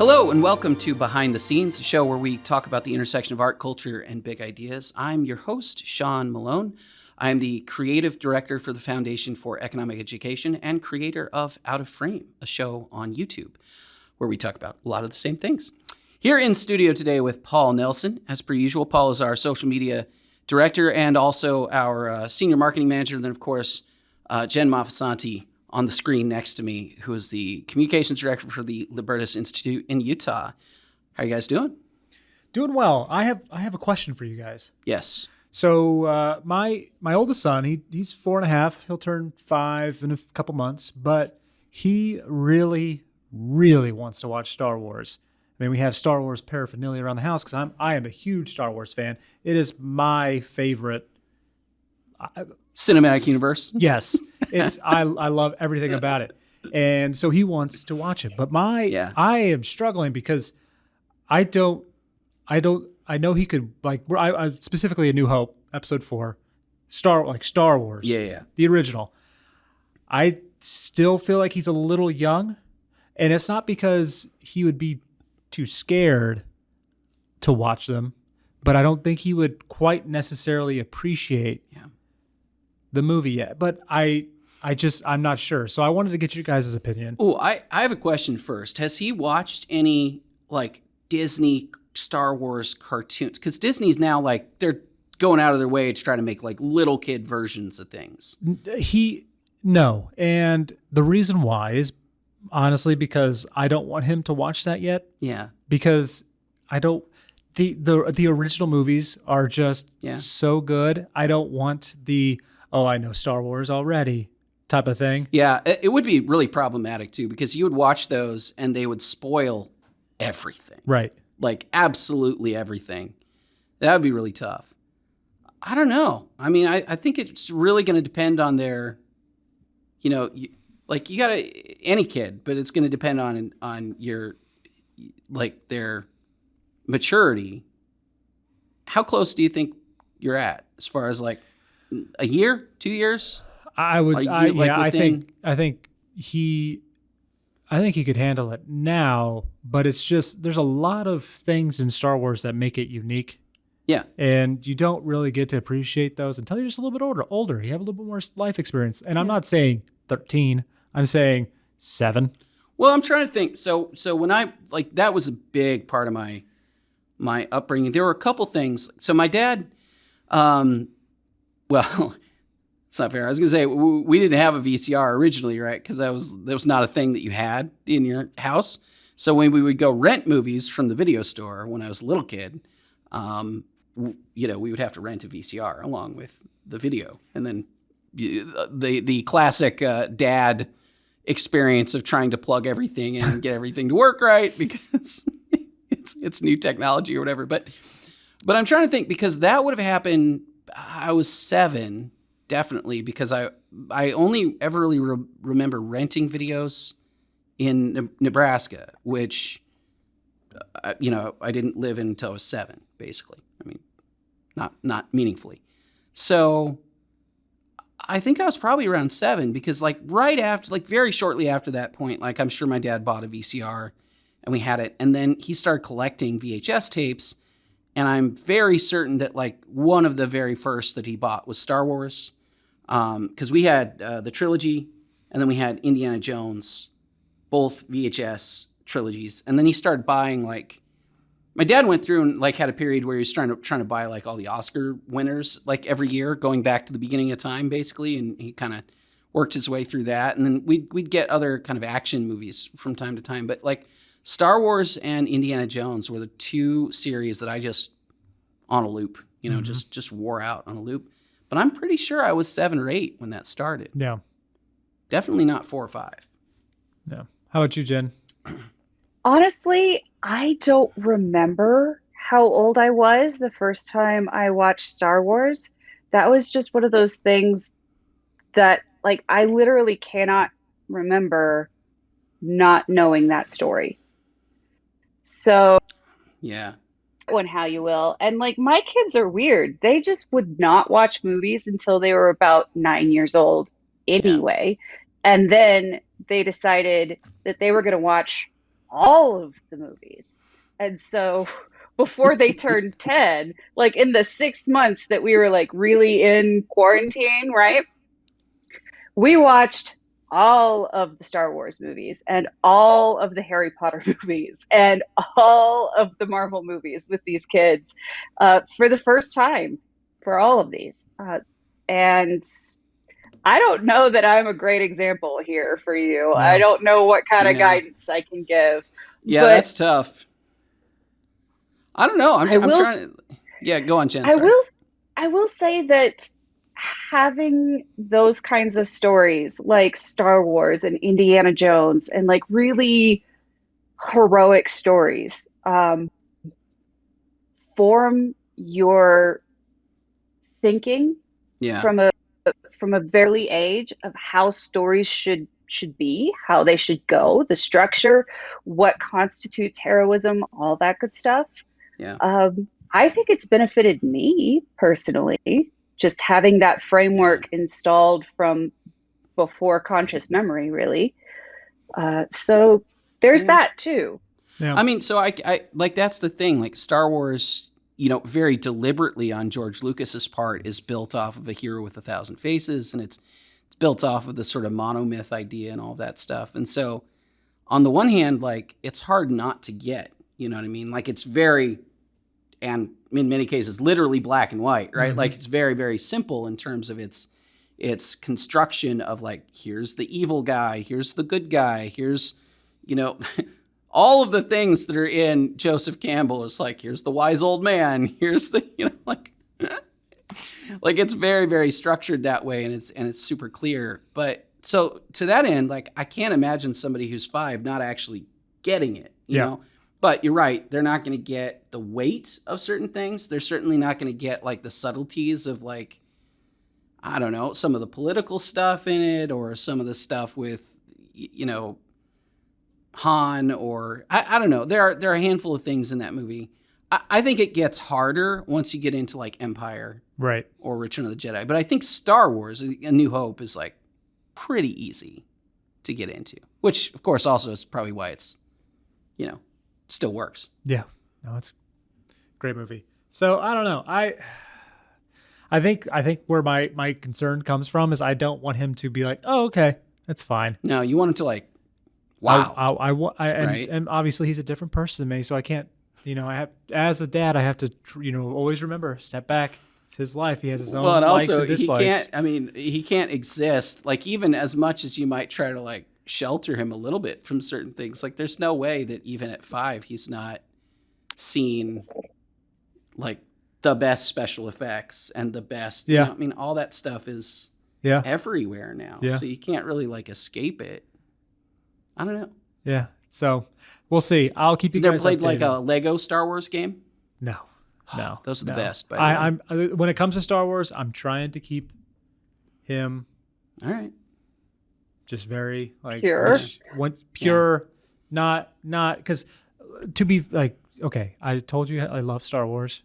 Hello and welcome to Behind the Scenes, a show where we talk about the intersection of art, culture, and big ideas. I'm your host, Sean Malone. I'm the creative director for the Foundation for Economic Education and creator of Out of Frame, a show on YouTube where we talk about a lot of the same things. Here in studio today with Paul Nelson. As per usual, Paul is our social media director and also our senior marketing manager. And then, of course, Jen Mafasanti on the screen next to me, who is the communications director for the Libertas Institute in Utah. How are you guys doing? Doing well. I have a question for you guys. Yes. So my oldest son, he's 4.5. He'll turn 5 in a couple months, but he really wants to watch Star Wars. I mean, we have Star Wars paraphernalia around the house because I am a huge Star Wars fan. It is my favorite Cinematic universe. Yes, I love everything about it, and so he wants to watch it. But I am struggling because I know he could I specifically A New Hope Episode 4, Star Wars. Yeah. The original. I still feel like he's a little young, and it's not because he would be too scared to watch them, but I don't think he would quite necessarily appreciate the movie yet. But I'm not sure. So I wanted to get your guys' opinion. Oh, I have a question first. Has he watched any Disney Star Wars cartoons? Because Disney's now they're going out of their way to try to make little kid versions of things. No. And the reason why is honestly because I don't want him to watch that yet. Yeah. Because I don't. The original movies are just so good. I don't want I know Star Wars already type of thing. Yeah, it would be really problematic too, because you would watch those and they would spoil everything. Right. Absolutely everything. That would be really tough. I don't know. I mean, I think it's really going to depend on their, you gotta, any kid, but it's going to depend on your, their maturity. How close do you think you're at as far as a year, 2 years? I think he could handle it now, but it's just there's a lot of things in Star Wars that make it unique. Yeah. And you don't really get to appreciate those until you're just a little bit older. You have a little bit more life experience. And I'm not saying 13, I'm saying 7. Well, I'm trying to think. So when that was a big part of my upbringing. There were a couple things. So my dad, well, it's not fair. I was going to say we didn't have a VCR originally, right? Because that was not a thing that you had in your house. So when we would go rent movies from the video store when I was a little kid, we would have to rent a VCR along with the video, and then the classic dad experience of trying to plug everything in and get everything to work right because it's new technology or whatever. But I'm trying to think, because that would have happened. I was 7, definitely, because I only ever really remember renting videos in Nebraska, which, I didn't live in until I was 7, basically. I mean, not meaningfully. So I think I was probably around 7, because right after, very shortly after that point, I'm sure my dad bought a VCR and we had it. And then he started collecting VHS tapes. And I'm very certain that one of the very first that he bought was Star Wars, because we had the trilogy, and then we had Indiana Jones, both VHS trilogies. And then he started buying my dad went through and had a period where he was trying to buy all the Oscar winners every year, going back to the beginning of time basically, and he kind of worked his way through that. And then we'd get other kind of action movies from time to time, but Star Wars and Indiana Jones were the 2 series that I just on a loop, just wore out on a loop. But I'm pretty sure I was 7 or 8 when that started. Yeah. Definitely not 4 or 5. Yeah. How about you, Jen? Honestly, I don't remember how old I was the first time I watched Star Wars. That was just one of those things that I literally cannot remember not knowing that story. So, yeah, one how you will. And my kids are weird. They just would not watch movies until they were about 9 years old anyway. Yeah. And then they decided that they were going to watch all of the movies. And so before they turned 10, like in the 6 months that we were like really in quarantine, right? We watched all of the Star Wars movies and all of the Harry Potter movies and all of the Marvel movies with these kids for the first time for all of these. And I don't know that I'm a great example here for you. No. I don't know what kind of Yeah. guidance I can give. Yeah, but that's tough. I don't know. I'm I will- trying to. Yeah, go on, Jen. I Sorry. will say that having those kinds of stories like Star Wars and Indiana Jones and like really heroic stories form your thinking Yeah. from a very early age of how stories should be, how they should go, the structure, what constitutes heroism, all that good stuff. Yeah. I think it's benefited me personally, just having that framework installed from before conscious memory, really. So there's that too. Yeah. I mean, so I like, that's the thing. Like Star Wars, very deliberately on George Lucas's part is built off of a hero with 1,000 faces, and it's built off of the sort of monomyth idea and all that stuff. And so on the one hand, like it's hard not to get, you know what I mean? Like it's very, and in many cases, literally black and white, right? Mm-hmm. Like it's very, very simple in terms of its construction of like, here's the evil guy, here's the good guy, here's, all of the things that are in Joseph Campbell is like, here's the wise old man, here's the, like, like it's very, very structured that way, and it's super clear. But so to that end, like I can't imagine somebody who's 5 not actually getting it, you know? But you're right, they're not going to get the weight of certain things. They're certainly not going to get like the subtleties of like, I don't know, some of the political stuff in it, or some of the stuff with, Han, or I don't know. There are a handful of things in that movie. I think it gets harder once you get into like Empire, right, or Return of the Jedi. But I think Star Wars, A New Hope, is like pretty easy to get into, which of course also is probably why it's, still works. Yeah. No, it's a great movie. So I don't know. I think where my concern comes from is I don't want him to be like, oh, okay, that's fine. No, you want him to like, wow. And obviously he's a different person than me, so I can't, I have, as a dad, I have to, always remember, step back. It's his life. He has his own likes and dislikes. He can't exist. Like, even as much as you might try to like shelter him a little bit from certain things, like there's no way that even at 5, he's not seen like the best special effects and the best, all that stuff is everywhere now. Yeah. So you can't really like escape it. I don't know. Yeah. So we'll see. I'll keep you You've guys never played updated. like a Lego Star Wars game? No. Those are the best. By the way. I'm when it comes to Star Wars, I'm trying to keep him all right. just very like pure, not because to be like, okay, I told you I love Star Wars,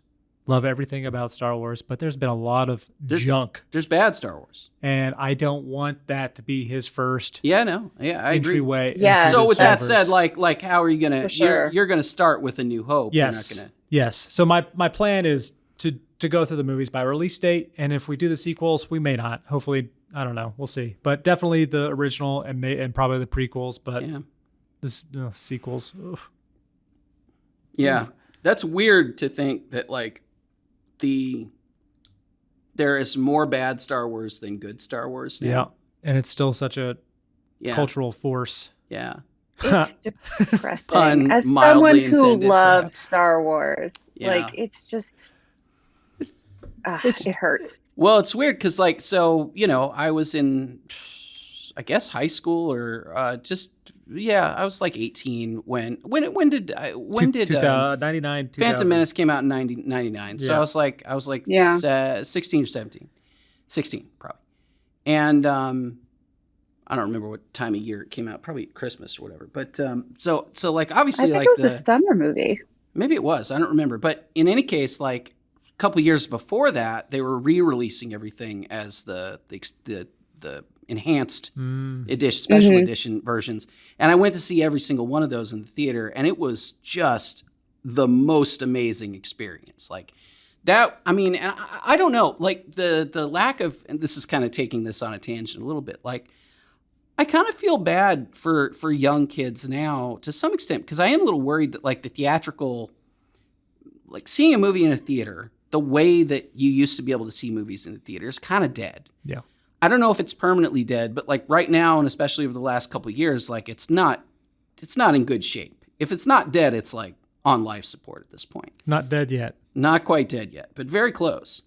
love everything about Star Wars, but there's been a lot of junk. There's bad Star Wars, and I don't want that to be his first. Yeah, no, yeah, I agree. Entryway. Yeah. So with that said, like, how are you gonna? Sure. You're gonna start with A New Hope. Yes. You're not gonna. Yes. So my plan is to go through the movies by release date, and if we do the sequels, we may not. Hopefully, I don't know. We'll see. But definitely the original and probably the prequels. But this sequels. Oof. Yeah, that's weird to think that like there is more bad Star Wars than good Star Wars now. Yeah, and it's still such a cultural force. Yeah. It's depressing. Pun As someone mildly who intended, loves perhaps. Star Wars, Yeah. like it's just it hurts. Well, it's weird because like, so, I was in, I guess, high school or I was like 18 when did 99 Phantom Menace came out in 99. So Yeah. I was like 16 or 17, 16 probably. And I don't remember what time of year it came out, probably Christmas or whatever. But so like I obviously think like it was a summer movie. maybe it was, I don't remember. But in any case, like a couple years before that, they were re-releasing everything as the enhanced edition, special edition versions. And I went to see every single one of those in the theater, and it was just the most amazing experience. Like that, I mean, and I don't know, like the lack of, and this is kind of taking this on a tangent a little bit, like I kind of feel bad for young kids now to some extent, because I am a little worried that like the theatrical, like seeing a movie in a theater, the way that you used to be able to see movies in the theater is kind of dead. Yeah. I don't know if it's permanently dead, but like right now, and especially over the last couple of years, like it's not in good shape. If it's not dead, it's like on life support at this point. Not dead yet. Not quite dead yet, but very close.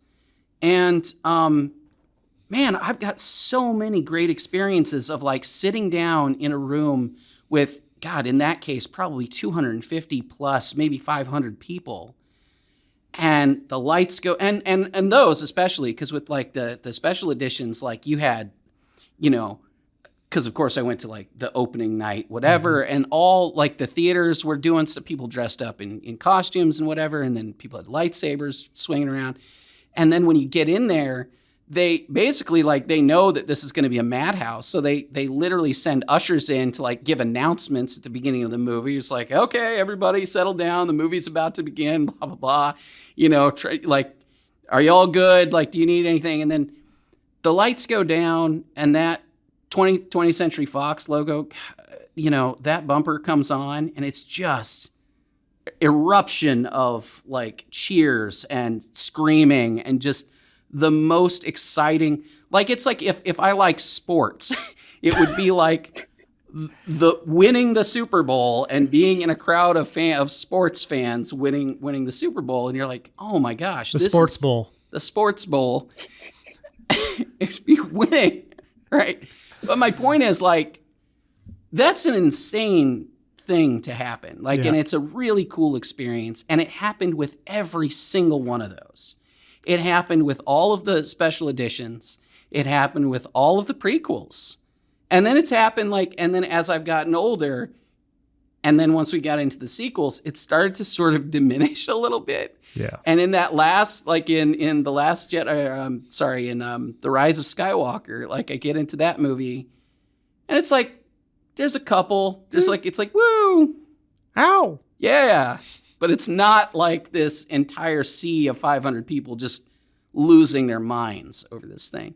And, man, I've got so many great experiences of like sitting down in a room with, God, in that case, probably 250 plus, maybe 500 people. And the lights go, and those especially, because with like the special editions, like you had, you know, because of course I went to like the opening night, whatever, and all like the theaters were doing stuff, people dressed up in costumes and whatever, and then people had lightsabers swinging around. And then when you get in there, they basically like, they know that this is going to be a madhouse. So they literally send ushers in to like give announcements at the beginning of the movie. It's like, okay, everybody settle down. The movie's about to begin, blah, blah, blah. You know, like, are you all good? Like, do you need anything? And then the lights go down and that 20th Century Fox logo, you know, that bumper comes on and it's just eruption of like cheers and screaming and just the most exciting, like it's like if I like sports, it would be like the winning the Super Bowl and being in a crowd of sports fans winning the Super Bowl, and you're like, oh my gosh, the sports bowl. It'd be winning, right? But my point is like that's an insane thing to happen, like, and it's a really cool experience, and it happened with every single one of those. It happened with all of the special editions. It happened with all of the prequels. And then it's happened like, and then as I've gotten older, and then once we got into the sequels, it started to sort of diminish a little bit. Yeah. And in that last, like in The Last Jedi, in The Rise of Skywalker, like I get into that movie, and it's like, there's a couple, just like, it's like, woo, ow, yeah. But it's not like this entire sea of 500 people just losing their minds over this thing.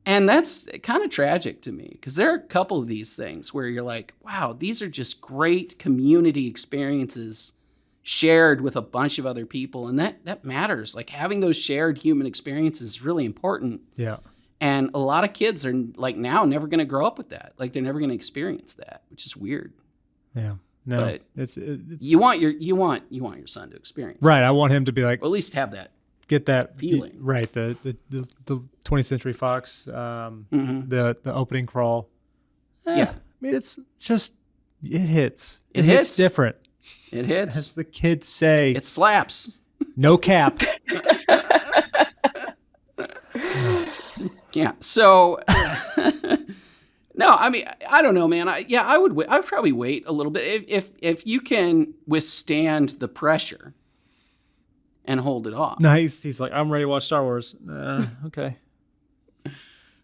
And that's kind of tragic to me, because there are a couple of these things where you're like, wow, these are just great community experiences shared with a bunch of other people. And that matters. Like having those shared human experiences is really important. Yeah. And a lot of kids are like now never going to grow up with that. Like they're never going to experience that, which is weird. Yeah. No, but it's you want your son to experience right. That. I want him to be like, or at least have that, get that feeling. Right. The 20th Century Fox, the opening crawl. Yeah. I mean, it's just, it hits. It hits. It's different. It hits. As the kids say, It slaps. No cap. Yeah. So, no, I mean, I don't know, man. I would probably wait a little bit if you can withstand the pressure and hold it off. Nice. He's like, I'm ready to watch Star Wars. Okay. I'm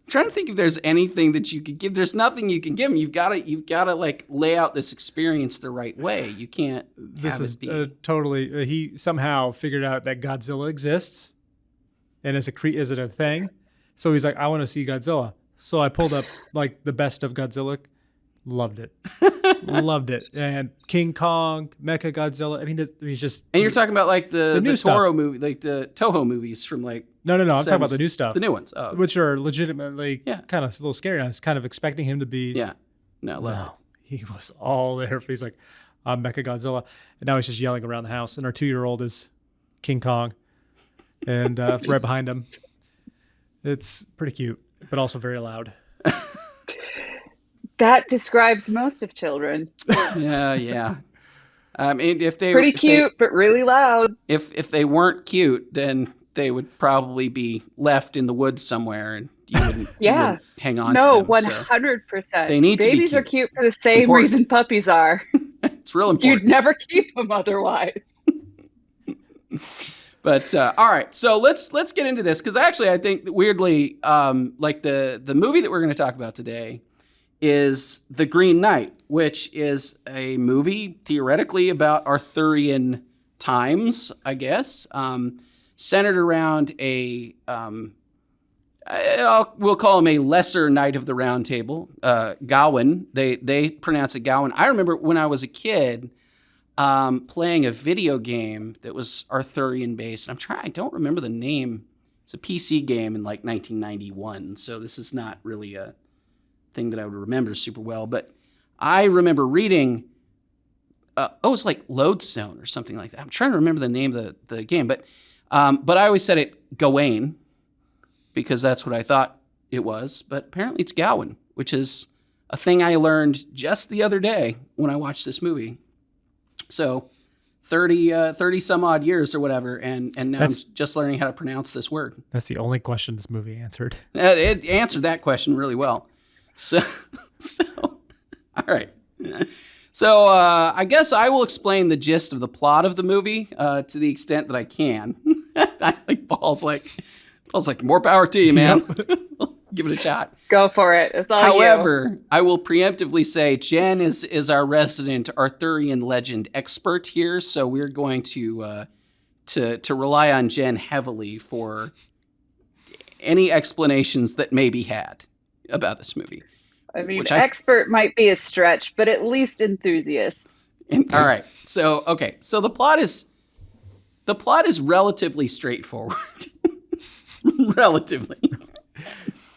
trying to think if there's anything that you could give. There's nothing you can give him. You've got to like lay out this experience the right way. You can't. This is totally. He somehow figured out that Godzilla exists, and is it a thing? So he's like, I want to see Godzilla. So I pulled up like the best of Godzilla. Loved it. Loved it. And King Kong, Mecha Godzilla. I mean, he's just. And you're talking about like the new Toro stuff. movie, like the Toho movies from like. No. I'm talking about the new stuff. The new ones. Oh. Which are legitimately Yeah. kind of a little scary. I was kind of expecting him to be. Yeah. No, loved it. He was all there. He's like, I'm Mecha Godzilla. And now he's just yelling around the house. And our 2-year-old is King Kong. And right behind him. It's pretty cute, but also very loud. That describes most of children. Yeah. I mean, Pretty cute, but really loud. If they weren't cute, then they would probably be left in the woods somewhere, and you wouldn't, you wouldn't hang on to them. 100%. They need to be Babies cute. are cute for the same reason puppies are. It's real important. You'd never keep them otherwise. But all right, so let's get into this because actually I think that weirdly, like the movie that we're going to talk about today is The Green Knight, which is a movie theoretically about Arthurian times, I guess, centered around we'll call him a lesser knight of the Round Table, Gawain. They pronounce it Gawain. I remember when I was a kid playing a video game that was Arthurian based. I don't remember the name. It's a PC game in like 1991, so this is not really a thing that I would remember super well. But I remember reading, it's like Lodestone or something like that. I'm trying to remember the name of the game, but I always said it Gawain because that's what I thought it was. But apparently it's Gawain, which is a thing I learned just the other day when I watched this movie. So 30 some odd years or whatever, and now I'm just learning how to pronounce this word. That's the only question this movie answered. It answered that question really well. So all right. So I guess I will explain the gist of the plot of the movie to the extent that I can. I think Paul's like, more power to you, man. Give it a shot. Go for it. It's all However, I will preemptively say Jen is our resident Arthurian legend expert here, so we're going to rely on Jen heavily for any explanations that may be had about this movie. I mean, expert might be a stretch, but at least enthusiast. All right. So the plot is relatively straightforward. Relatively.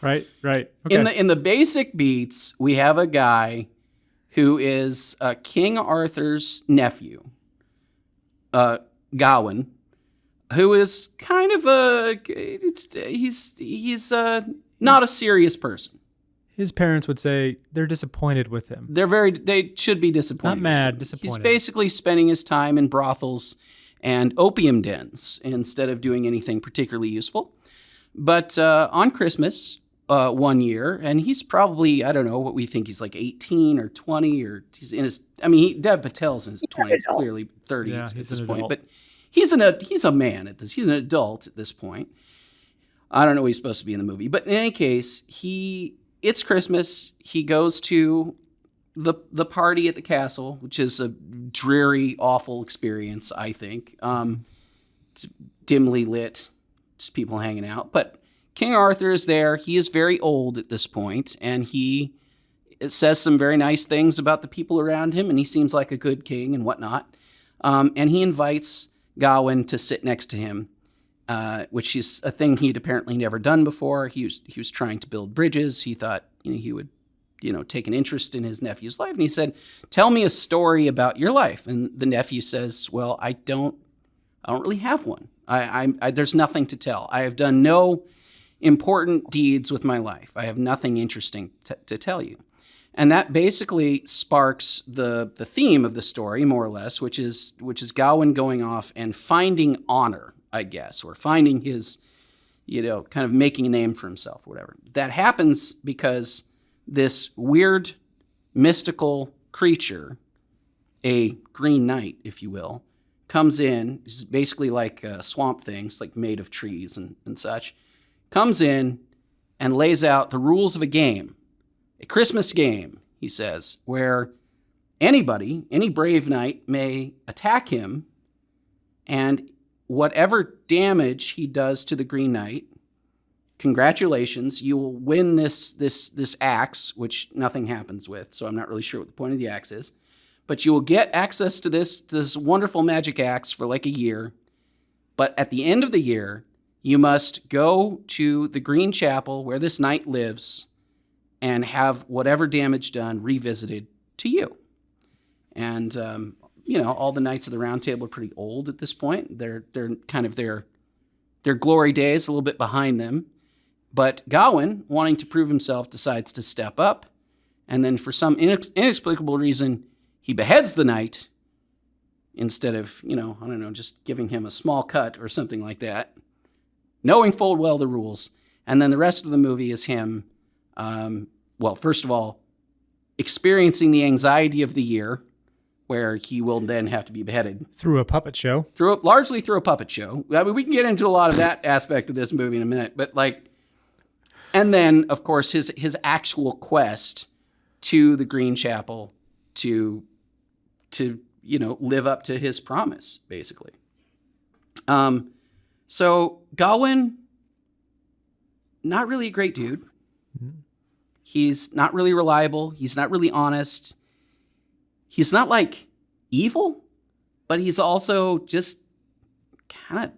Right. Okay. In the basic beats, we have a guy who is King Arthur's nephew, Gawain, who is kind of he's not a serious person. His parents would say they're disappointed with him. They should be disappointed. Not mad, disappointed. He's basically spending his time in brothels and opium dens instead of doing anything particularly useful. But on Christmas, one year, and he's probably, I don't know what we think, he's like 18 or 20, or he's in his, Dev Patel's in his 20s, clearly 30 at this point, but he's a man at this, he's an adult at this point. I don't know what he's supposed to be in the movie, but in any case, it's Christmas, he goes to the party at the castle, which is a dreary, awful experience, I think. Dimly lit, just people hanging out, but King Arthur is there. He is very old at this point, and he says some very nice things about the people around him, and he seems like a good king and whatnot. And he invites Gawain to sit next to him, which is a thing he'd apparently never done before. He was trying to build bridges. He thought he would take an interest in his nephew's life, and he said, "Tell me a story about your life." And the nephew says, "Well, I don't really have one. There's nothing to tell. I have done no important deeds with my life. I have nothing interesting to tell you." And that basically sparks the theme of the story, more or less, which is Gawain going off and finding honor, I guess, or finding his, kind of making a name for himself, or whatever. That happens because this weird, mystical creature, a green knight, if you will, comes in. He's basically like swamp things, like made of trees and such. Comes in and lays out the rules of a game, a Christmas game, he says, where any brave knight may attack him, and whatever damage he does to the Green Knight, congratulations, you will win this axe, which nothing happens with, so I'm not really sure what the point of the axe is, but you will get access to this wonderful magic axe for like a year, but at the end of the year, you must go to the Green Chapel where this knight lives and have whatever damage done revisited to you. And, all the Knights of the Round Table are pretty old at this point. They're kind of their glory days a little bit behind them. But Gawain, wanting to prove himself, decides to step up. And then for some inexplicable reason, he beheads the knight instead of, just giving him a small cut or something like that, knowing full well the rules. And then the rest of the movie is him, first of all, experiencing the anxiety of the year, where he will then have to be beheaded Through a puppet show. largely through a puppet show. I mean, we can get into a lot of that aspect of this movie in a minute, but like, and then of course his actual quest to the Green Chapel to live up to his promise, basically. So Gawain, not really a great dude. He's not really reliable. He's not really honest. He's not like evil, but he's also just kind of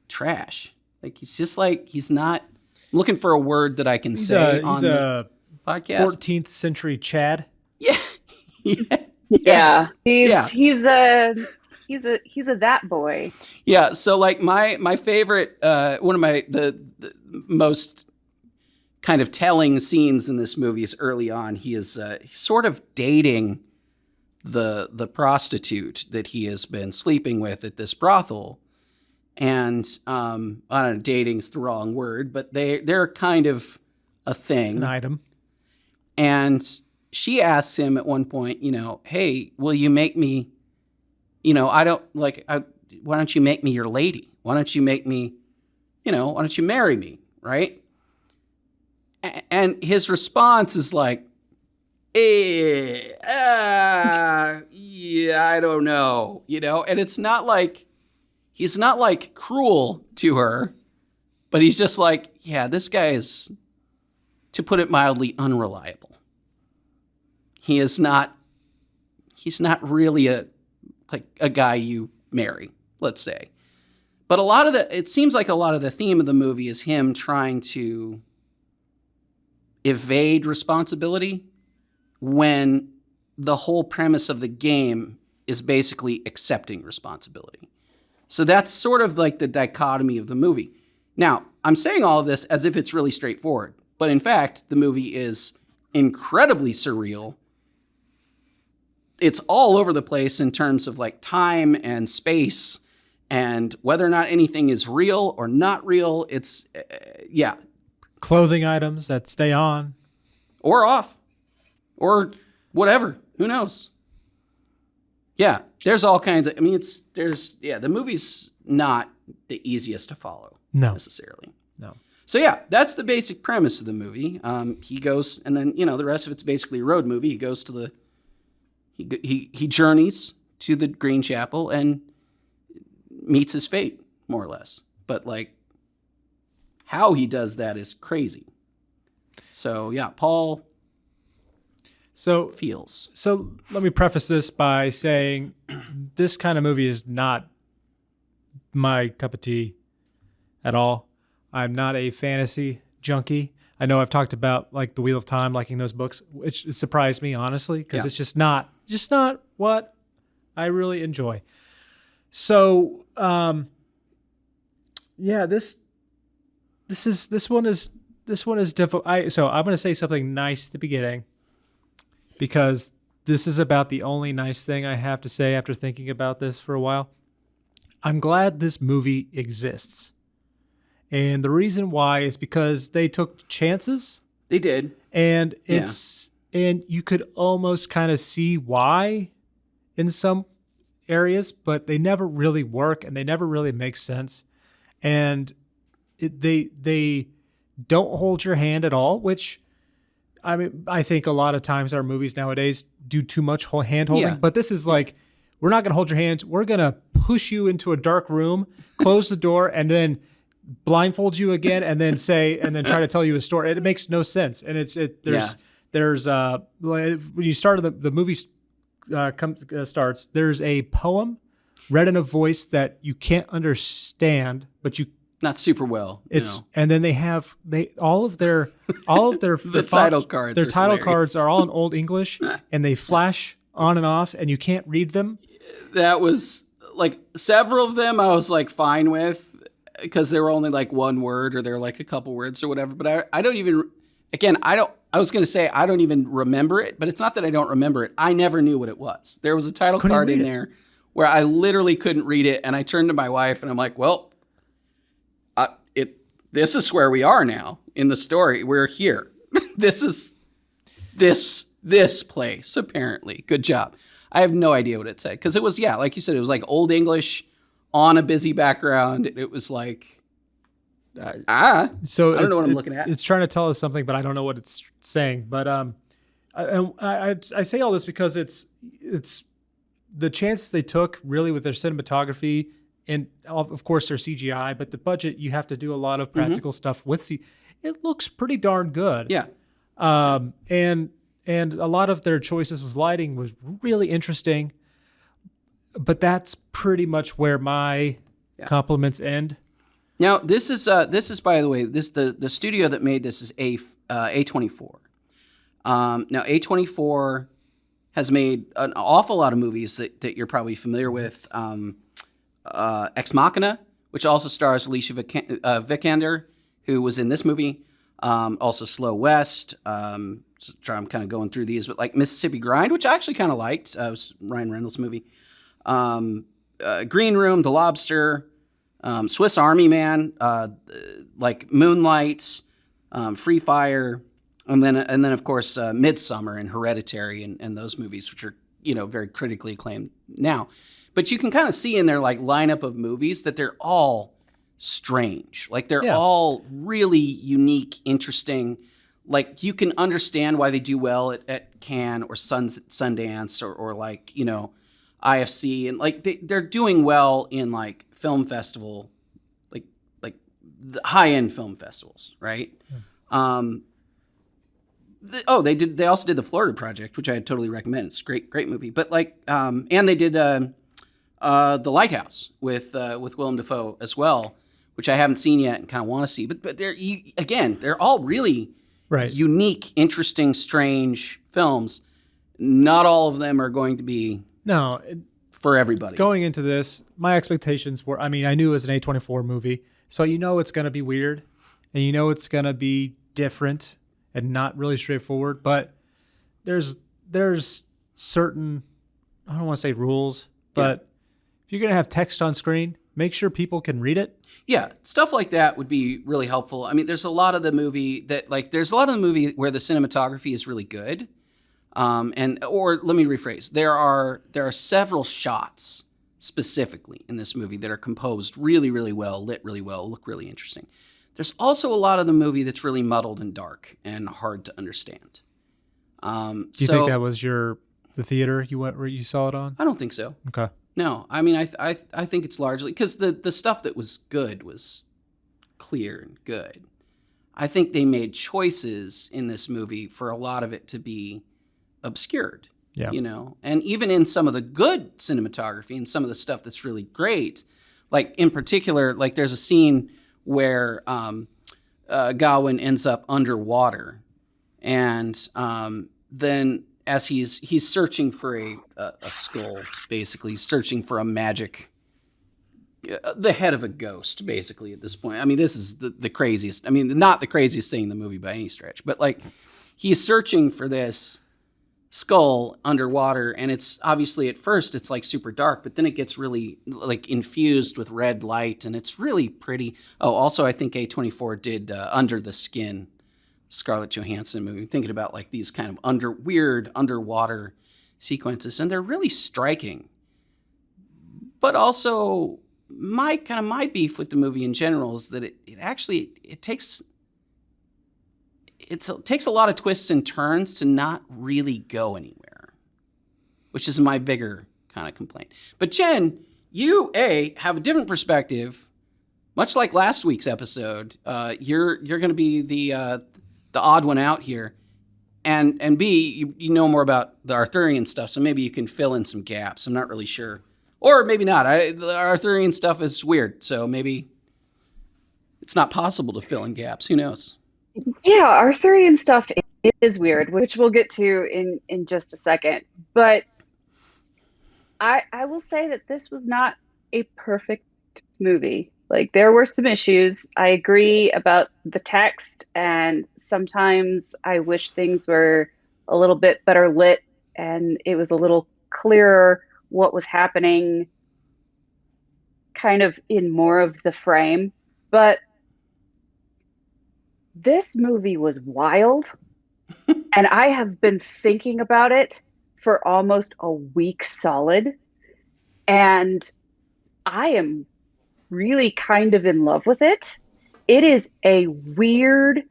trash. Like he's just like, he's not, I'm looking for a word that I can say on the podcast. 14th century Chad. Yeah. Yeah. Yeah. He's a that boy. Yeah. So like my favorite, one of the most kind of telling scenes in this movie is early on. He is he's sort of dating the prostitute that he has been sleeping with at this brothel. And I don't know, dating's the wrong word, but they're kind of a thing. An item. And she asks him at one point, hey, will you make me, why don't you make me your lady? Why don't you make me, why don't you marry me? Right. And his response is like, yeah, I don't know, and it's not like, he's not like cruel to her, but he's just like, yeah, this guy is, to put it mildly, unreliable. He's not really a guy you marry, let's say. But it seems like a lot of the theme of the movie is him trying to evade responsibility when the whole premise of the game is basically accepting responsibility. So that's sort of like the dichotomy of the movie. Now, I'm saying all of this as if it's really straightforward, but in fact, the movie is incredibly surreal. It's all over the place in terms of like time and space and whether or not anything is real or not real. It's, yeah. Clothing items that stay on. Or off. Or whatever. Who knows? Yeah, there's all kinds of, the movie's not the easiest to follow. No. Necessarily. No. So yeah, that's the basic premise of the movie. He goes, and then, the rest of it's basically a road movie. He goes to he journeys to the Green Chapel and meets his fate, more or less. But like, how he does that is crazy. So yeah, Paul feels. So let me preface this by saying this kind of movie is not my cup of tea at all. I'm not a fantasy junkie. I know I've talked about like The Wheel of Time, liking those books, which surprised me, honestly, because it's just not what I really enjoy. So, this one is difficult. So I'm going to say something nice at the beginning, because this is about the only nice thing I have to say after thinking about this for a while. I'm glad this movie exists. And the reason why is because they took chances. They did. And and you could almost kind of see why in some areas, but they never really work and they never really make sense. And they don't hold your hand at all, which I think a lot of times our movies nowadays do too much hand holding, but this is like, we're not going to hold your hands. We're going to push you into a dark room, close the door, and then blindfold you again, and then try to tell you a story. It makes no sense. And there's when you start the movie starts, there's a poem read in a voice that you can't understand, but you not super well. And then they have all of their the title cards. Their title cards are all in Old English, and they flash on and off, and you can't read them. That was like several of them I was like fine with, because they were only like one word or they're like a couple words or whatever. But I don't even, again, I was going to say I don't even remember it, but it's not that I don't remember it. I never knew what it was. There was a title card in there where I literally couldn't read it. And I turned to my wife and I'm like, well, this is where we are now in the story. We're here. This is this place, apparently. Good job. I have no idea what it said because it was, yeah, like you said, it was like Old English on a busy background. It was like, So I don't know what I'm looking at. It's trying to tell us something, but I don't know what it's saying. But I say all this because it's the chances they took really with their cinematography and of course their CGI, but the budget, you have to do a lot of practical stuff with it looks pretty darn good. Yeah. And a lot of their choices with lighting was really interesting, but that's pretty much where my compliments end. Now, this is by the way, the studio that made this is A24. Now, A24 has made an awful lot of movies that you're probably familiar with. Ex Machina, which also stars Alicia Vikander, who was in this movie. Also Slow West. I'm kind of going through these, but like Mississippi Grind, which I actually kind of liked. It was Ryan Reynolds' movie. Green Room, The Lobster, Swiss Army Man, like Moonlight, Free Fire, and then of course Midsummer and Hereditary and those movies, which are very critically acclaimed now. But you can kind of see in their like lineup of movies that they're all strange. Like they're all really unique, interesting. Like you can understand why they do well at Cannes or Sundance or like IFC, and like they're doing well in like film festival, like the high end film festivals, right? They also did the Florida Project, which I totally recommend. It's a great movie. But like, and they did The Lighthouse with Willem Dafoe as well, which I haven't seen yet and kind of want to see. But they're all really unique, interesting, strange films. Not all of them are going to be for everybody. Going into this, my expectations were, I knew it was an A24 movie, so it's going to be weird, and it's going to be different and not really straightforward, but there's certain, I don't want to say rules, but if you're going to have text on screen, make sure people can read it. Yeah, stuff like that would be really helpful. There's a lot of the movie where the cinematography is really good. Or let me rephrase. There are several shots specifically in this movie that are composed really, really well, lit really well, look really interesting. There's also a lot of the movie that's really muddled and dark and hard to understand. Do you think that was the theater you went where you saw it on? I don't think so. Okay. No, I think it's largely because the stuff that was good was clear and good. I think they made choices in this movie for a lot of it to be obscured. Yeah. And even in some of the good cinematography and some of the stuff that's really great, like in particular, like there's a scene where Gawain ends up underwater, and then as he's searching for a skull, basically searching for a magic, the head of a ghost, basically at this point. This is the craziest. Not the craziest thing in the movie by any stretch, but like he's searching for this skull underwater, and it's obviously at first it's like super dark, but then it gets really like infused with red light, and it's really pretty. Oh, also I think A24 did Under the Skin, Scarlett Johansson movie. Thinking about like these kind of weird underwater sequences, and they're really striking. But also my beef with the movie in general is that it takes a lot of twists and turns to not really go anywhere, which is my bigger kind of complaint. But Jen, you have a different perspective, much like last week's episode. You're going to be the odd one out here, and B, you know more about the Arthurian stuff, so maybe you can fill in some gaps. I'm not really sure, or maybe not. The Arthurian stuff is weird, so maybe it's not possible to fill in gaps. Who knows? Yeah, Arthurian stuff is weird, which we'll get to in just a second. But I will say that this was not a perfect movie. Like there were some issues. I agree about the text, and sometimes I wish things were a little bit better lit and it was a little clearer what was happening kind of in more of the frame. But this movie was wild, and I have been thinking about it for almost a week solid. And I am really kind of in love with it. It is a weird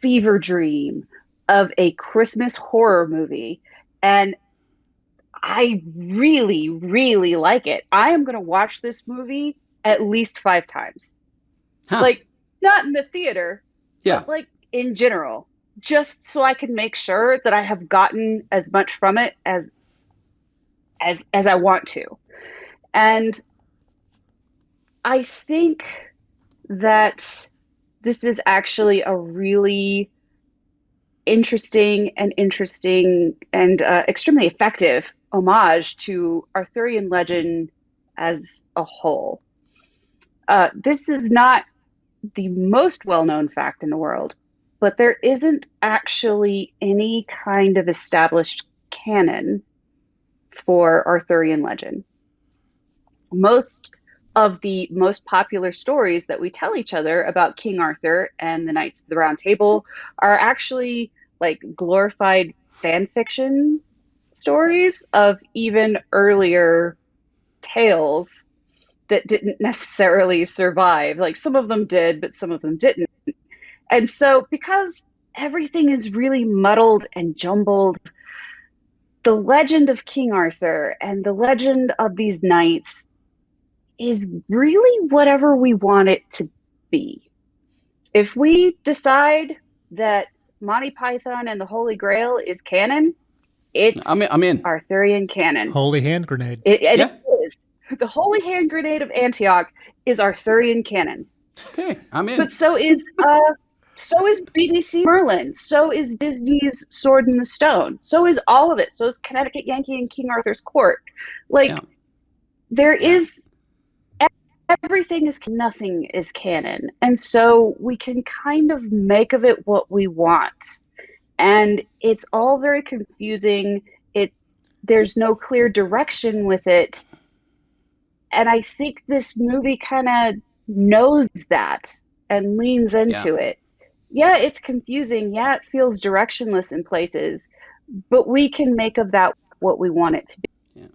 fever dream of a Christmas horror movie. And I really, really like it. I am going to watch this movie at least 5 times. Huh. Like, not in the theater, Yeah. but like in general, just so I can make sure that I have gotten as much from it as I want to. And I think that this is actually a really interesting and extremely effective homage to Arthurian legend as a whole. This is not the most well-known fact in the world, but there isn't actually any kind of established canon for Arthurian legend. Most of the most popular stories that we tell each other about King Arthur and the Knights of the Round Table are actually like glorified fan fiction stories of even earlier tales that didn't necessarily survive. Like some of them did, but some of them didn't. And so because everything is really muddled and jumbled, the legend of King Arthur and the legend of these knights is really whatever we want it to be. If we decide that Monty Python and the Holy Grail is canon, it's I'm in. Arthurian canon. Holy hand grenade. It is. The Holy Hand Grenade of Antioch is Arthurian canon. Okay, I'm in. But so is BBC Merlin. So is Disney's Sword in the Stone. So is all of it. So is Connecticut Yankee and King Arthur's Court. Like there is everything is nothing is canon. And so we can kind of make of it what we want. And it's all very confusing. There's no clear direction with it. And I think this movie kind of knows that and leans into it. Yeah, it's confusing. Yeah, it feels directionless in places, but we can make of that what we want it to be. Yeah.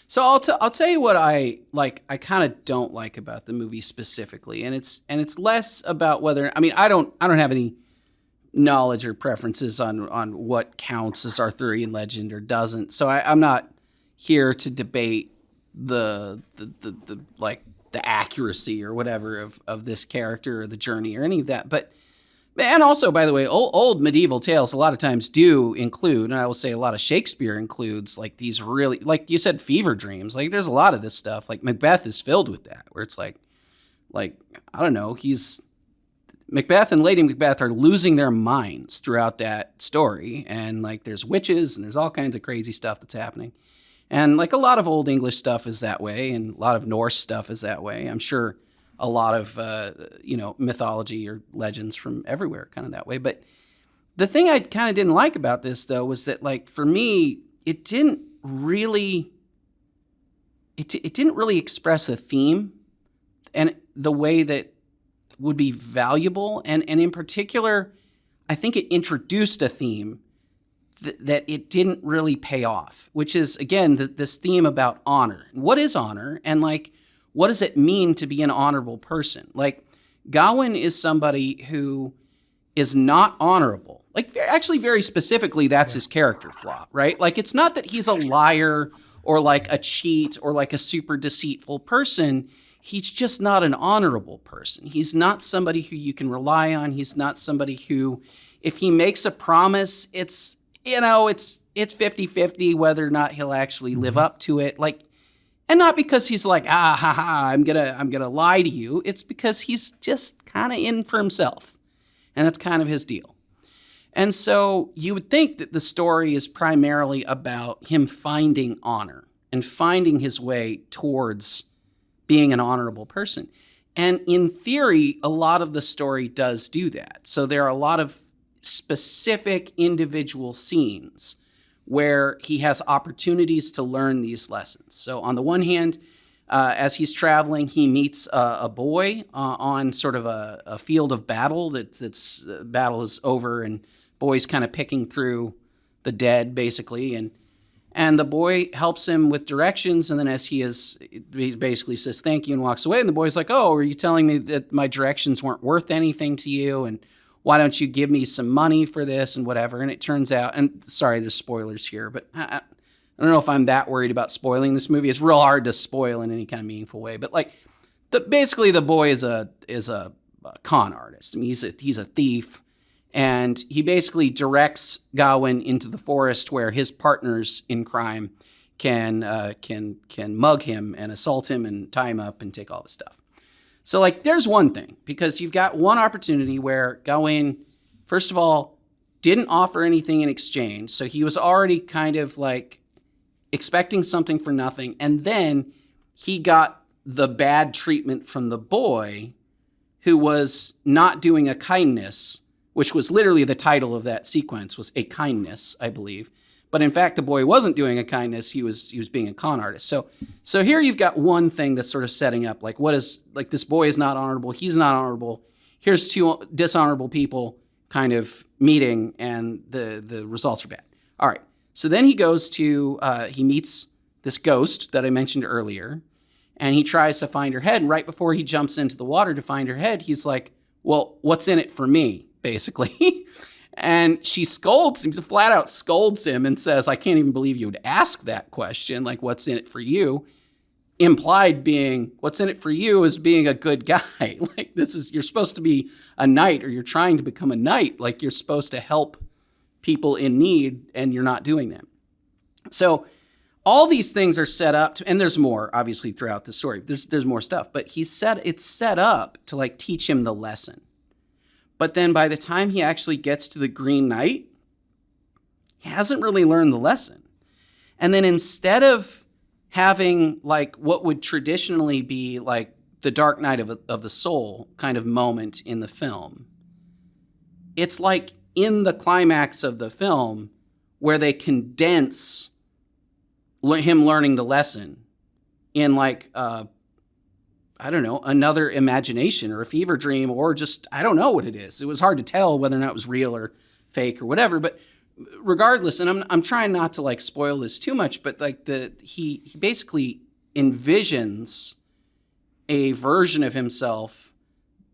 So I'll tell you what I like. I kind of don't like about the movie specifically, and it's less about whether I don't have any knowledge or preferences on what counts as Arthurian legend or doesn't. So I'm not here to debate the like the accuracy or whatever of this character or the journey or any of that. But and also, by the way, old medieval tales a lot of times do include, and I will say a lot of Shakespeare includes like these really, like you said, fever dreams. Like there's a lot of this stuff. Like Macbeth is filled with that, where it's like I don't know, Macbeth and Lady Macbeth are losing their minds throughout that story, and like there's witches and there's all kinds of crazy stuff that's happening. And like a lot of Old English stuff is that way, and a lot of Norse stuff is that way. I'm sure a lot of mythology or legends from everywhere are kind of that way. But the thing I kind of didn't like about this, though, was that like for me, it didn't really express a theme and the way that would be valuable. And in particular, I think it introduced a theme that it didn't really pay off, which is, again, this theme about honor. What is honor? And like, what does it mean to be an honorable person? Like, Gawain is somebody who is not honorable. Like, actually, very specifically, that's his character flaw, right? Like, it's not that he's a liar or like a cheat or like a super deceitful person. He's just not an honorable person. He's not somebody who you can rely on. He's not somebody who, if he makes a promise, it's 50-50 whether or not he'll actually live up to it. Like, and not because he's like, I'm gonna lie to you. It's because he's just kind of in for himself. And that's kind of his deal. And so you would think that the story is primarily about him finding honor and finding his way towards being an honorable person. And in theory, a lot of the story does do that. So there are a lot of specific individual scenes where he has opportunities to learn these lessons. So on the one hand, as he's traveling, he meets a boy on sort of a field of battle. Battle is over, and boy's kind of picking through the dead, basically, and And the boy helps him with directions, and then he basically says thank you and walks away. And the boy's like, "Oh, are you telling me that my directions weren't worth anything to you? And why don't you give me some money for this and whatever?" And it turns out, and sorry, there's spoilers here, but I don't know if I'm that worried about spoiling this movie. It's real hard to spoil in any kind of meaningful way. But like, basically, the boy is a con artist. I mean, he's a thief. And he basically directs Gawain into the forest where his partners in crime can mug him and assault him and tie him up and take all this stuff. So like, there's one thing, because you've got one opportunity where Gawain, first of all, didn't offer anything in exchange. So he was already kind of like expecting something for nothing. And then he got the bad treatment from the boy, who was not doing a kindness, which was literally the title of that sequence, was A Kindness, I believe. But in fact, the boy wasn't doing a kindness. He was being a con artist. So here you've got one thing that's sort of setting up, like, this boy is not honorable. He's not honorable. Here's two dishonorable people kind of meeting, and the results are bad. All right. So then he goes to, he meets this ghost that I mentioned earlier, and he tries to find her head. And right before he jumps into the water to find her head, he's like, well, what's in it for me? Basically. And she scolds him, flat out scolds him, and says, I can't even believe you would ask that question. Like, what's in it for you? Implied being, what's in it for you is being a good guy. Like, you're supposed to be a knight, or you're trying to become a knight. Like, you're supposed to help people in need, and you're not doing that. So all these things are set up to, and there's more obviously throughout the story. There's more stuff, but it's set up to like teach him the lesson. But then by the time he actually gets to the Green Knight, he hasn't really learned the lesson. And then instead of having like what would traditionally be like the dark night of the soul kind of moment in the film, it's like in the climax of the film where they condense him learning the lesson in like, I don't know, another imagination or a fever dream, or just, I don't know what it is. It was hard to tell whether or not it was real or fake or whatever, but regardless, and I'm trying not to like spoil this too much, but like he basically envisions a version of himself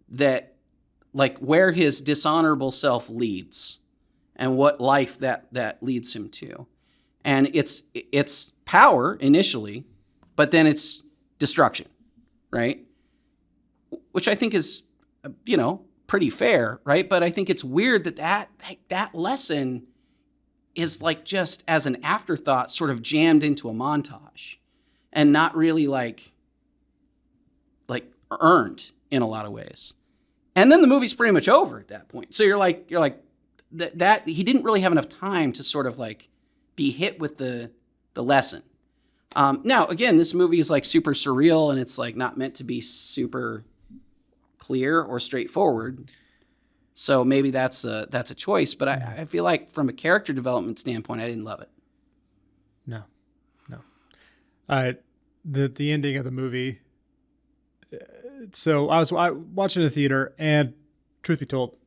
that like where his dishonorable self leads and what life that leads him to. And it's power initially, but then it's destruction. Right? Which I think is, pretty fair, right? But I think it's weird that lesson is like just as an afterthought sort of jammed into a montage and not really like earned in a lot of ways. And then the movie's pretty much over at that point. So you're like that he didn't really have enough time to sort of like be hit with the lesson. Now, again, this movie is like super surreal, and it's like not meant to be super clear or straightforward. So maybe that's a choice. But I feel like from a character development standpoint, I didn't love it. No. The ending of the movie. So I was watching the theater, and truth be told,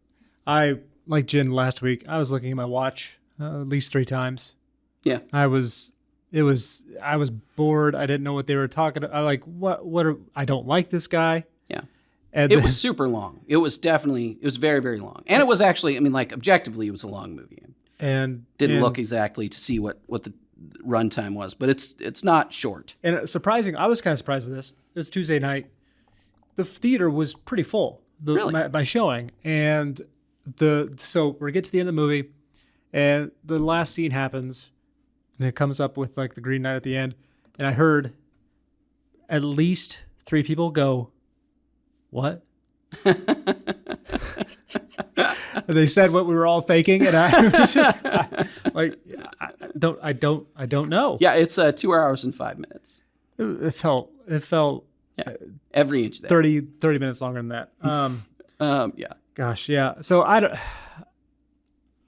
I, like Jen last week, I was looking at my watch at least 3 times. Yeah. I was bored. I didn't know what they were talking about. Like, I don't like this guy. Yeah. And it was super long. It was very, very long. And it was actually, objectively, it was a long movie. And didn't look exactly to see what the runtime was, but it's not short. And surprising, I was kind of surprised with this. It was Tuesday night. The theater was pretty full. Really? My showing. And so we get to the end of the movie, and the last scene happens, and it comes up with like the Green Knight at the end, and I heard at least 3 people go, "What?" And they said what we were all thinking, and I was just I don't know. Yeah, it's 2 hours and 5 minutes. It felt yeah, every inch there. 30 minutes longer than that. Yeah. Gosh, yeah. So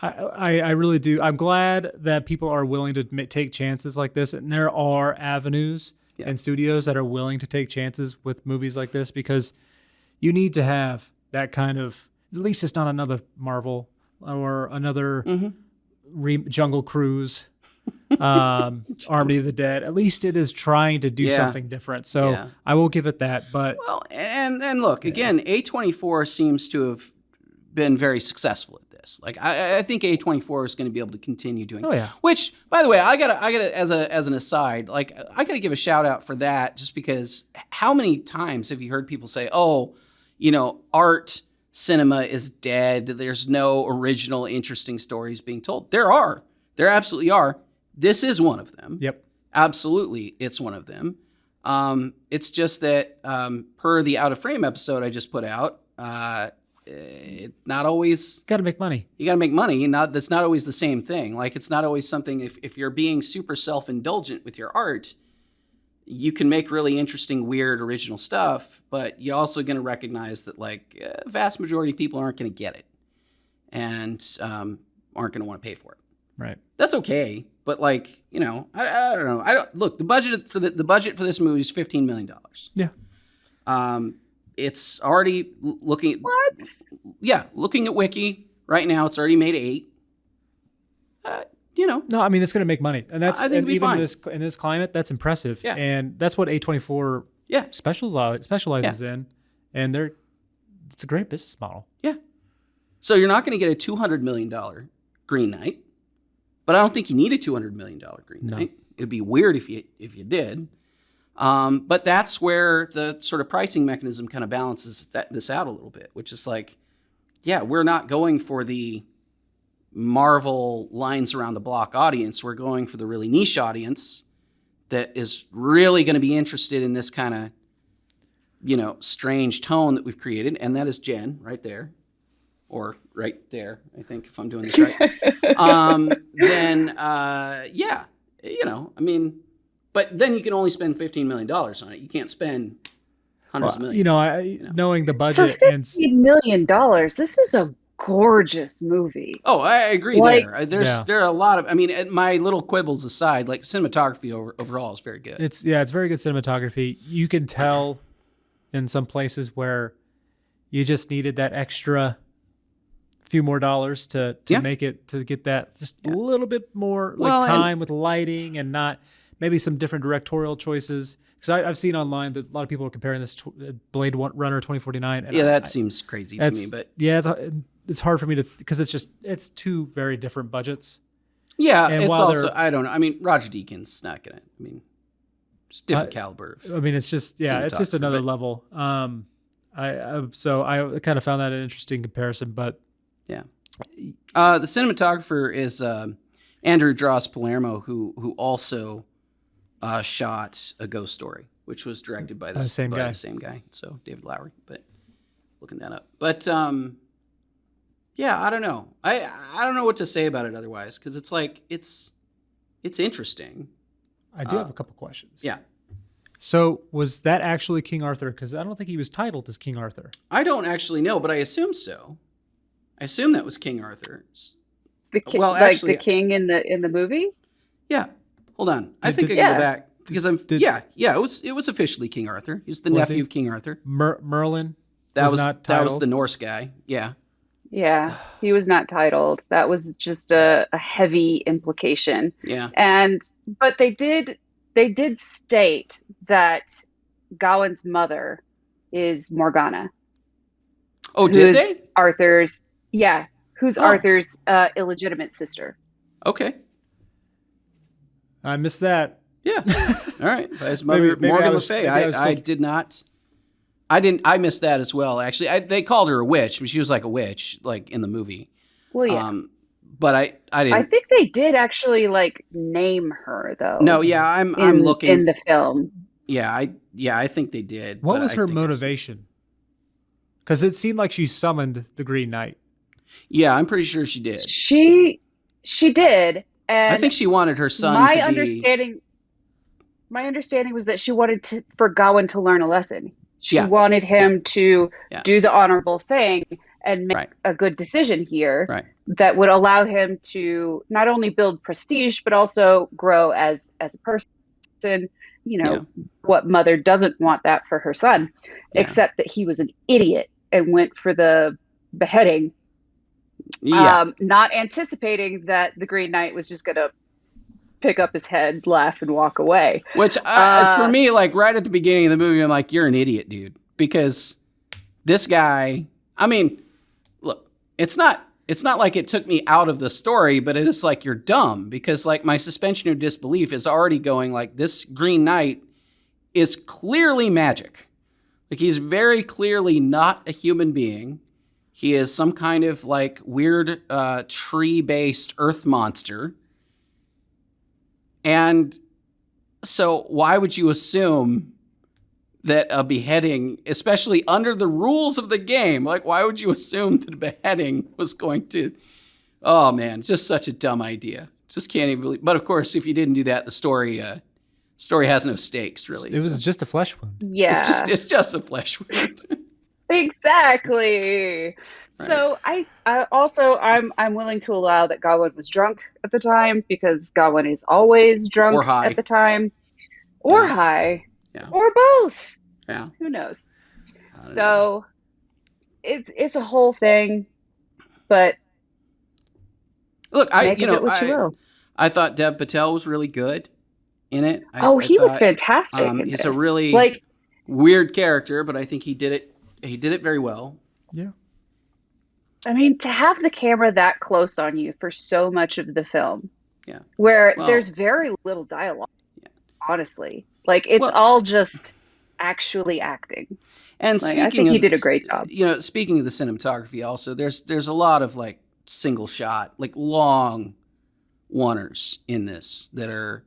I really do. I'm glad that people are willing to take chances like this, and there are avenues and studios that are willing to take chances with movies like this, because you need to have that kind of. At least it's not another Marvel or another Jungle Cruise. Army of the Dead. At least it is trying to do Yeah. something different. So Yeah. I will give it that. But Well, and look, again, A24 seems to have been very successful at this. Like, I think A24 is going to be able to continue doing. Oh, yeah. Which, by the way, I gotta as an aside, like, I gotta give a shout out for that, just because how many times have you heard people say, "Oh, art cinema is dead. There's no original, interesting stories being told." There are. There absolutely are. This is one of them. Yep. Absolutely, it's one of them. It's just that per the Out of Frame episode I just put out, not always. Got to make money. You got to make money. That's not always the same thing. Like, it's not always something. If you're being super self-indulgent with your art, you can make really interesting, weird, original stuff. But you're also going to recognize that, like, vast majority of people aren't going to get it, and aren't going to want to pay for it. Right. That's okay. But, like, I don't know. Look. The budget for this movie is $15 million. Yeah. It's already looking at What? looking at Wiki right now. It's already made 8. No, I mean, it's going to make money. And that's, I think it'll be even fine. in this climate, that's impressive. Yeah. And that's what A24 specializes in. And it's a great business model. Yeah. So you're not going to get a $200 million Green Knight, but I don't think you need a $200 million Green Knight. It'd be weird if you did. But that's where the sort of pricing mechanism kind of balances this out a little bit, which is like, yeah, we're not going for the Marvel lines around the block audience. We're going for the really niche audience that is really going to be interested in this kind of, strange tone that we've created. And that is Jen right there, or right there, I think, if I'm doing this right. But then you can only spend $15 million on it. You can't spend hundreds of millions. Knowing the For budget $50 million, this is a gorgeous movie. Oh, I agree Like- there. There are a lot of, my little quibbles aside, like, cinematography overall is very good. it's very good cinematography. You can tell in some places where you just needed that extra few more dollars to make it, to get that just a little bit more time with lighting, and not maybe some different directorial choices. Because I've seen online that a lot of people are comparing this to Blade Runner 2049. And that seems crazy to me, but yeah, it's hard for me to, because it's two very different budgets. yeah, And it's while also, they're- I don't know. I mean, Roger Deakins not gonna. I mean, it's different caliber. I mean, it's just it's just cinematographer, another but- level. I kind of found that an interesting comparison, but Yeah. The cinematographer is Andrew Dross Palermo, who also shot A Ghost Story, which was directed by the same guy. So David Lowery, but looking that up. But I don't know. I don't know what to say about it otherwise, because it's like it's interesting. I do have a couple questions. Yeah. So was that actually King Arthur? Because I don't think he was titled as King Arthur. I don't actually know, but I assume so. I assume that was King Arthur. The Well, actually- the king in the movie. Yeah. Hold on. I think I Did- can Yeah. go back because it was officially King Arthur. He's the Was nephew he? of King Arthur. Merlin That was not that was titled? the Norse guy. Yeah. Yeah, he was not titled. That was just a heavy implication. Yeah. But they did state that Gawain's mother is Morgana. Oh, did they? Who's Arthur's Arthur's illegitimate sister. Okay. I missed that. Yeah. All right. By his mother, Maybe Morgan I Le was- Fay. maybe I was I still- did not. I didn't. I missed that as well. Actually, they called her a witch. She was like a witch, like in the movie. Well, yeah. But I didn't. I think they did actually name her though. No. Yeah. I'm looking in the film. Yeah. I think they did. What but was I her think I was- motivation? Because it seemed like she summoned the Green Knight. Yeah, I'm pretty sure she did. She did, and I think she wanted her son my to be. understanding was that she wanted for Gawain to learn a lesson. She Yeah. wanted him to Yeah. do the honorable thing and make Right. a good decision here Right. that would allow him to not only build prestige but also grow as a person. Yeah. What mother doesn't want that for her son, Yeah. except that he was an idiot and went for the beheading, Yeah. not anticipating that the Green Knight was just going to pick up his head, laugh, and walk away. Which, for me, like right at the beginning of the movie, I'm like, you're an idiot, dude. Because this guy, I mean, look, it's not like it took me out of the story, but it's like you're dumb. Because like my suspension of disbelief is already going like, this Green Knight is clearly magic. Like he's very clearly not a human being. He is some kind of like weird tree-based earth monster. And so why would you assume that a beheading, especially under the rules of the game, like why would you assume that a beheading was going to, oh man, just such a dumb idea. Just can't even believe. But of course, if you didn't do that, the story has no stakes really. It was just a flesh wound. Yeah. It's just a flesh wound. Exactly. So I also I'm willing to allow that Gawain was drunk at the time, because Gawain is always drunk Or high. at the time, or high, or both. Yeah. Who knows? So it's a whole thing, but look, I thought Dev Patel was really good in it. He was fantastic. He's a really weird character, but I think he did it. He did it very well. Yeah. I mean, to have the camera that close on you for so much of the film, where there's very little dialogue, honestly. Like, it's all just actually acting. And like, I think he did a great job. Speaking of the cinematography also, there's a lot of, like, single shot, like, long oneers in this they're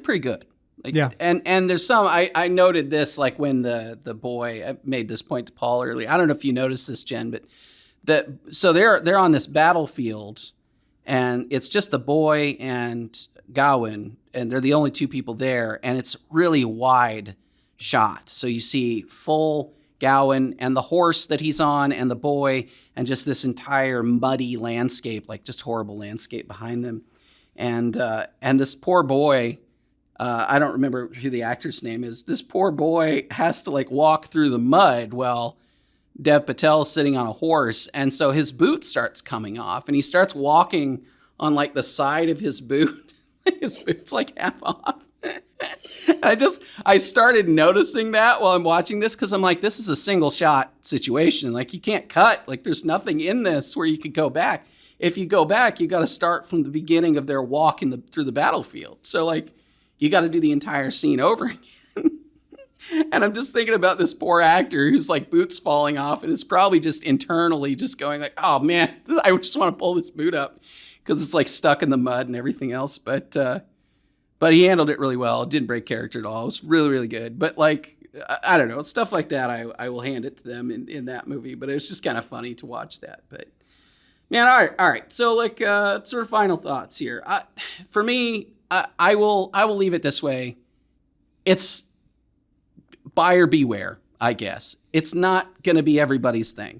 pretty good. Like, and there's some, I noted this, like when the boy, I made this point to Paul earlier. I don't know if you noticed this, Jen, but so they're on this battlefield, and it's just the boy and Gawain, and they're the only two people there, and it's really wide shot. So you see full Gawain and the horse that he's on and the boy, and just this entire muddy landscape, like just horrible landscape behind them. And this poor boy, I don't remember who the actor's name is. This poor boy has to like walk through the mud while Dev Patel's sitting on a horse. And so his boot starts coming off, and he starts walking on like the side of his boot. His boot's like half off. I started noticing that while I'm watching this, because I'm like, this is a single shot situation. Like, you can't cut. Like, there's nothing in this where you could go back. If you go back, you got to start from the beginning of their walk through the battlefield. So like, you got to do the entire scene over again. And I'm just thinking about this poor actor who's like boots falling off, and is probably just internally just going like, oh man, I just want to pull this boot up because it's like stuck in the mud and everything else. But he handled it really well. It didn't break character at all. It was really, really good. But like, I don't know, stuff like that, I will hand it to them in that movie. But it was just kind of funny to watch that. But man, all right. So like, sort of final thoughts here. For me, I will leave it this way. It's buyer beware, I guess. It's not going to be everybody's thing.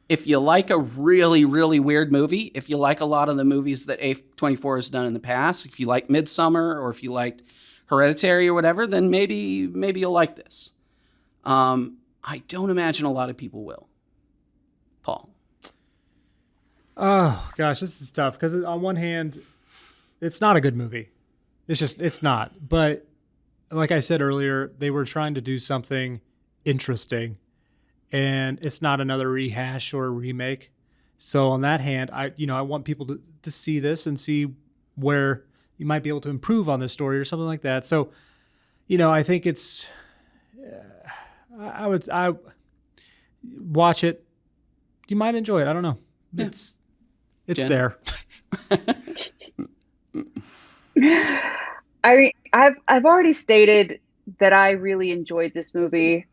If you like a really, really weird movie, if you like a lot of the movies that A24 has done in the past, if you like Midsummer, or if you liked Hereditary or whatever, then maybe you'll like this. I don't imagine a lot of people will. Paul. Oh gosh, this is tough, because on one hand, it's not a good movie. It's not. But like I said earlier, they were trying to do something interesting, and it's not another rehash or a remake. So on that hand, I want people to see this and see where you might be able to improve on this story or something like that. So, I think it's, I watch it. You might enjoy it. I don't know. Yeah. It's Jen? There. I mean, I've already stated that I really enjoyed this movie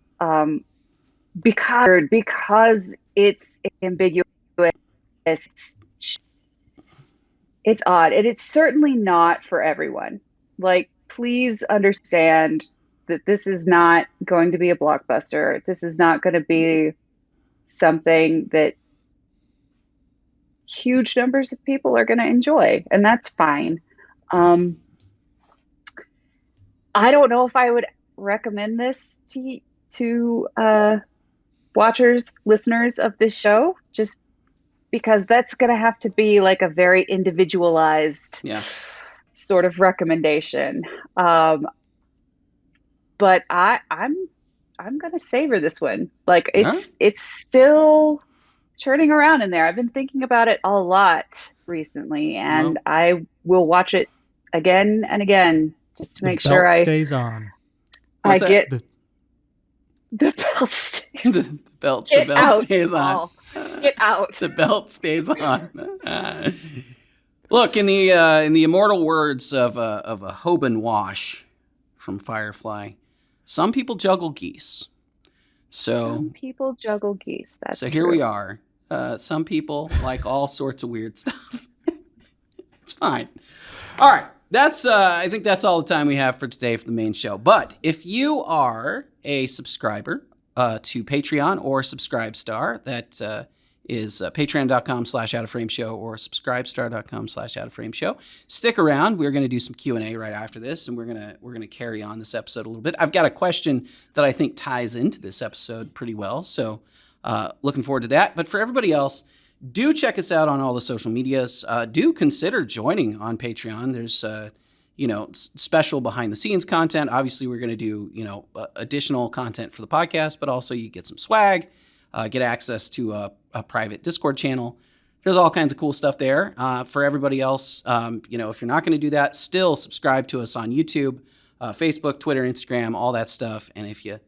because it's ambiguous. It's odd, and it's certainly not for everyone. Like, please understand that this is not going to be a blockbuster. This is not going to be something that huge numbers of people are going to enjoy, and that's fine. I don't know if I would recommend this to watchers, listeners of this show, just because that's going to have to be like a very individualized sort of recommendation. But I'm gonna savor this one. Like All right. it's still churning around in there. I've been thinking about it a lot recently, Well, and I will watch it again and again just to The make sure belt stays on. I what's that? get The the belt. Stays. The belt Get out, stays on. Paul. Get out. The belt stays on. Look, in the immortal words of a Hoban Wash from Firefly, some people juggle geese. So Some people juggle geese. That's here true. we are. Some people like all sorts of weird stuff. It's fine. All right. That's I think that's all the time we have for today for the main show. But if you are a subscriber to Patreon or Subscribestar, that is patreon.com/outoframeshow or subscribestar.com/outoframeshow. Stick around. We're going to do some Q&A right after this, and we're going to carry on this episode a little bit. I've got a question that I think ties into this episode pretty well, so looking forward to that. But for everybody else, do check us out on all the social medias. Do consider joining on Patreon. There's special behind the scenes content. Obviously, we're going to do additional content for the podcast, but also you get some swag, get access to a private Discord channel. There's all kinds of cool stuff there. For everybody else, if you're not going to do that, still subscribe to us on YouTube, Facebook, Twitter, Instagram, all that stuff. And if you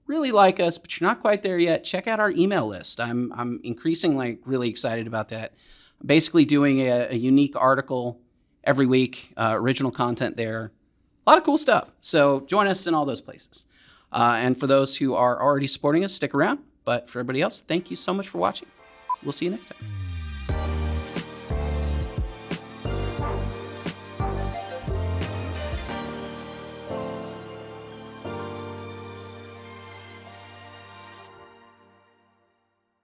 really like us, but you're not quite there yet, check out our email list. I'm increasingly really excited about that. I'm basically doing a unique article every week, original content there. A lot of cool stuff. So join us in all those places. And for those who are already supporting us, stick around. But for everybody else, thank you so much for watching. We'll see you next time.